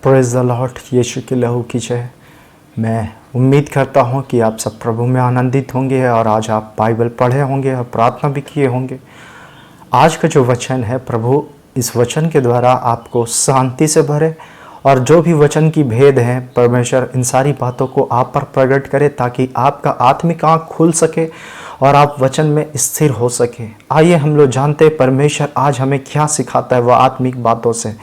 Praise the Lord. यीशु के लहू की जय। मैं उम्मीद करता हूँ कि आप सब प्रभु में आनंदित होंगे और आज आप बाइबल पढ़े होंगे और प्रार्थना भी किए होंगे। आज का जो वचन है, प्रभु इस वचन के द्वारा आपको शांति से भरे और जो भी वचन की भेद हैं, परमेश्वर इन सारी बातों को आप पर प्रकट करे ताकि आपका आत्मिक आँख खुल सके और आप वचन में स्थिर हो सके। आइए हम लोग जानते हैं परमेश्वर आज हमें क्या सिखाता है वह आत्मिक बातों से।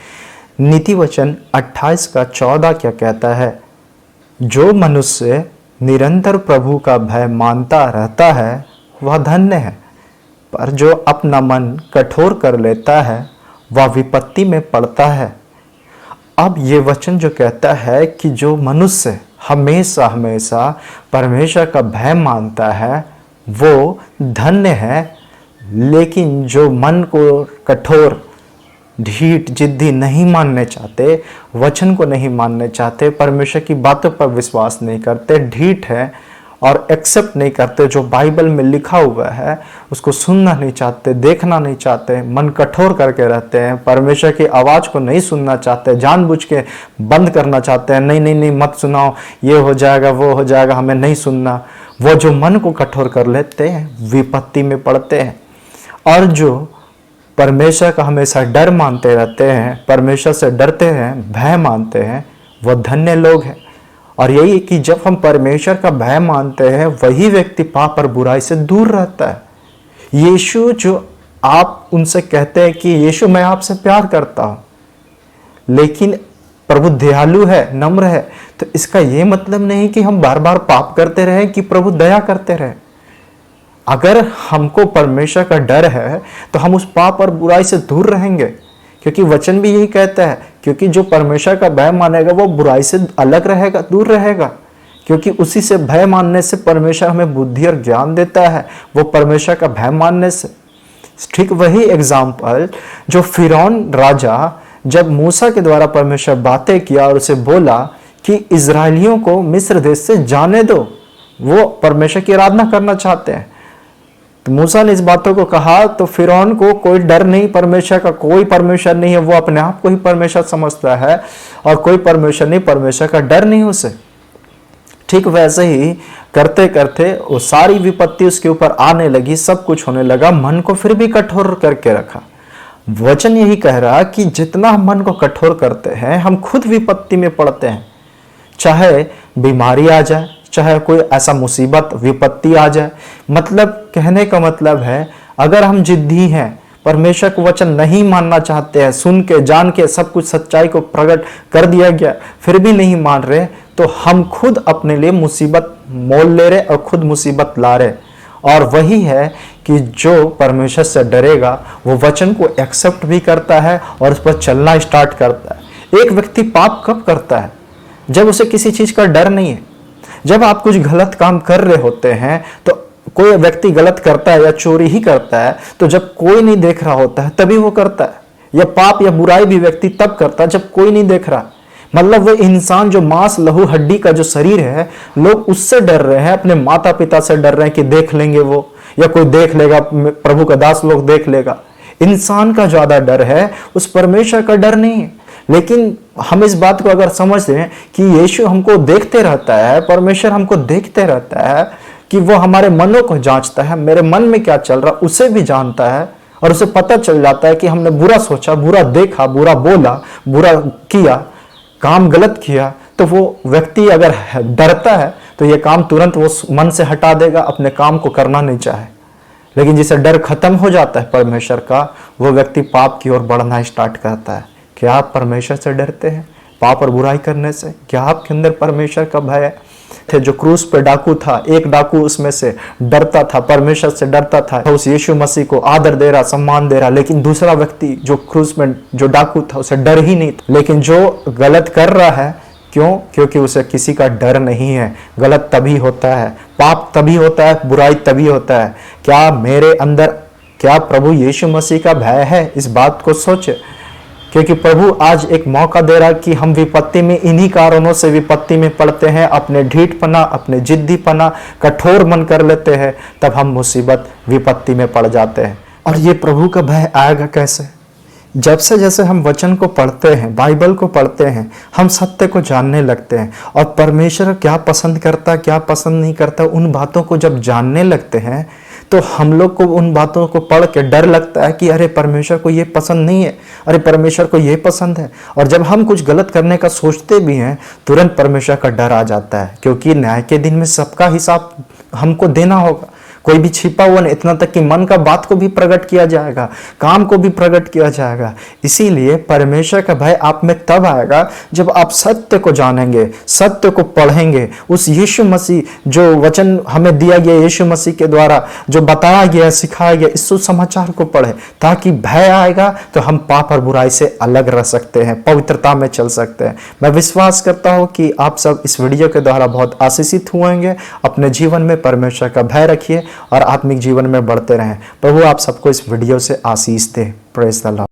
नीति वचन 28 का 14 क्या कहता है? जो मनुष्य निरंतर प्रभु का भय मानता रहता है वह धन्य है, पर जो अपना मन कठोर कर लेता है वह विपत्ति में पड़ता है। अब ये वचन जो कहता है कि जो मनुष्य हमेशा हमेशा परमेश्वर का भय मानता है वो धन्य है, लेकिन जो मन को कठोर ढीठ जिद्दी नहीं मानने चाहते, वचन को नहीं मानने चाहते, परमेश्वर की बातों पर विश्वास नहीं करते, ढीठ है और एक्सेप्ट नहीं करते जो बाइबल में लिखा हुआ है, उसको सुनना नहीं चाहते, देखना नहीं चाहते, मन कठोर करके रहते हैं, परमेश्वर की आवाज़ को नहीं सुनना चाहते, जानबूझ के बंद करना चाहते हैं, नहीं नहीं नहीं मत सुनाओ, ये हो जाएगा वो हो जाएगा, हमें नहीं सुनना। वो जो मन को कठोर कर लेते हैं विपत्ति में पड़ते हैं। और जो परमेश्वर का हमेशा डर मानते रहते हैं, परमेश्वर से डरते हैं, भय मानते हैं, वह धन्य लोग हैं। और यही कि जब हम परमेश्वर का भय मानते हैं वही व्यक्ति पाप और बुराई से दूर रहता है। यीशु जो आप उनसे कहते हैं कि यीशु मैं आपसे प्यार करता हूँ, लेकिन प्रभु दयालु है, नम्र है, तो इसका ये मतलब नहीं कि हम बार बार पाप करते रहें कि प्रभु दया करते रहें। अगर हमको परमेश्वर का डर है तो हम उस पाप और बुराई से दूर रहेंगे, क्योंकि वचन भी यही कहता है, क्योंकि जो परमेश्वर का भय मानेगा वो बुराई से अलग रहेगा, दूर रहेगा, क्योंकि उसी से भय मानने से परमेश्वर हमें बुद्धि और ज्ञान देता है, वो परमेश्वर का भय मानने से। ठीक वही एग्जाम्पल जो फिरौन राजा जब मूसा के द्वारा परमेश्वर बातें किया और उसे बोला कि इजरायलियों को मिस्र देश से जाने दो, वो परमेश्वर की आराधना करना चाहते हैं। तो मूसा ने इस बातों को कहा तो फिरौन को कोई डर नहीं, परमेश्वर का कोई परमेश्वर नहीं है, वो अपने आप को ही परमेश्वर समझता है और कोई परमेश्वर नहीं, परमेश्वर का डर नहीं उसे। ठीक वैसे ही करते करते वो सारी विपत्ति उसके ऊपर आने लगी, सब कुछ होने लगा, मन को फिर भी कठोर करके रखा। वचन यही कह रहा कि जितना हम मन को कठोर करते हैं हम खुद विपत्ति में पड़ते हैं। चाहे बीमारी आ जाए, चाहे कोई ऐसा मुसीबत विपत्ति आ जाए, मतलब कहने का मतलब है अगर हम जिद्दी हैं, परमेश्वर का वचन नहीं मानना चाहते हैं, सुन के जान के सब कुछ सच्चाई को प्रकट कर दिया गया फिर भी नहीं मान रहे, तो हम खुद अपने लिए मुसीबत मोल ले रहे और खुद मुसीबत ला रहे। और वही है कि जो परमेश्वर से डरेगा वो वचन को एक्सेप्ट भी करता है और उस पर चलना स्टार्ट करता है। एक व्यक्ति पाप कब करता है? जब उसे किसी चीज का डर नहीं है। जब आप कुछ गलत काम कर रहे होते हैं, तो कोई व्यक्ति गलत करता है या चोरी ही करता है तो जब कोई नहीं देख रहा होता है तभी वो करता है, या पाप या बुराई भी व्यक्ति तब करता है जब कोई नहीं देख रहा। मतलब वो इंसान जो मांस लहू हड्डी का जो शरीर है, लोग उससे डर रहे हैं, अपने माता पिता से डर रहे हैं कि देख लेंगे वो, या कोई देख लेगा, प्रभु का दास लोग देख लेगा। इंसान का ज्यादा डर है, उस परमेश्वर का डर नहीं है। लेकिन हम इस बात को अगर समझ लें कि यीशु हमको देखते रहता है, परमेश्वर हमको देखते रहता है, कि वो हमारे मनों को जांचता है, मेरे मन में क्या चल रहा उसे भी जानता है, और उसे पता चल जाता है कि हमने बुरा सोचा, बुरा देखा, बुरा बोला, बुरा किया, काम गलत किया, तो वो व्यक्ति अगर डरता है तो ये काम तुरंत वो मन से हटा देगा, अपने काम को करना नहीं चाहे। लेकिन जिसे डर खत्म हो जाता है परमेश्वर का, वो व्यक्ति पाप की ओर बढ़ना स्टार्ट करता है। क्या आप परमेश्वर से डरते हैं पाप और बुराई करने से? क्या आपके अंदर परमेश्वर का भय है? थे जो क्रूस पे डाकू था, एक डाकू उसमें से डरता था, परमेश्वर से डरता था, उस यीशु मसीह को आदर दे रहा, सम्मान दे रहा, लेकिन दूसरा व्यक्ति जो क्रूस में जो डाकू था उसे डर ही नहीं था। लेकिन जो गलत कर रहा है, क्यों? क्योंकि उसे किसी का डर नहीं है। गलत तभी होता है, पाप तभी होता है, बुराई तभी होता है। क्या मेरे अंदर, क्या प्रभु यीशु मसीह का भय है? इस बात को सोचे, क्योंकि प्रभु आज एक मौका दे रहा कि हम विपत्ति में इन्हीं कारणों से विपत्ति में पड़ते हैं, अपने ढीठपना, अपने जिद्दीपना, कठोर मन कर लेते हैं, तब हम मुसीबत विपत्ति में पड़ जाते हैं। और ये प्रभु का भय आएगा कैसे? जब से जैसे हम वचन को पढ़ते हैं, बाइबल को पढ़ते हैं, हम सत्य को जानने लगते हैं और परमेश्वर क्या पसंद करता, क्या पसंद नहीं करता, उन बातों को जब जानने लगते हैं तो हम लोग को उन बातों को पढ़ के डर लगता है कि अरे परमेश्वर को ये पसंद नहीं है, अरे परमेश्वर को ये पसंद है। और जब हम कुछ गलत करने का सोचते भी हैं, तुरंत परमेश्वर का डर आ जाता है, क्योंकि न्याय के दिन में सबका हिसाब हमको देना होगा। कोई भी छिपा हुआ नहीं, इतना तक कि मन का बात को भी प्रकट किया जाएगा, काम को भी प्रकट किया जाएगा। इसीलिए परमेश्वर का भय आप में तब आएगा जब आप सत्य को जानेंगे, सत्य को पढ़ेंगे, उस यीशु मसीह जो वचन हमें दिया गया, यीशु मसीह के द्वारा जो बताया गया, सिखाया गया, इस सुसमाचार को पढ़े, ताकि भय आएगा तो हम पाप और बुराई से अलग रह सकते हैं, पवित्रता में चल सकते हैं। मैं विश्वास करता हूं कि आप सब इस वीडियो के द्वारा बहुत आशीषित हुएंगे। अपने जीवन में परमेश्वर का भय रखिए और आत्मिक जीवन में बढ़ते रहें। प्रभु आप सबको इस वीडियो से आशीष दे। Praise the Lord.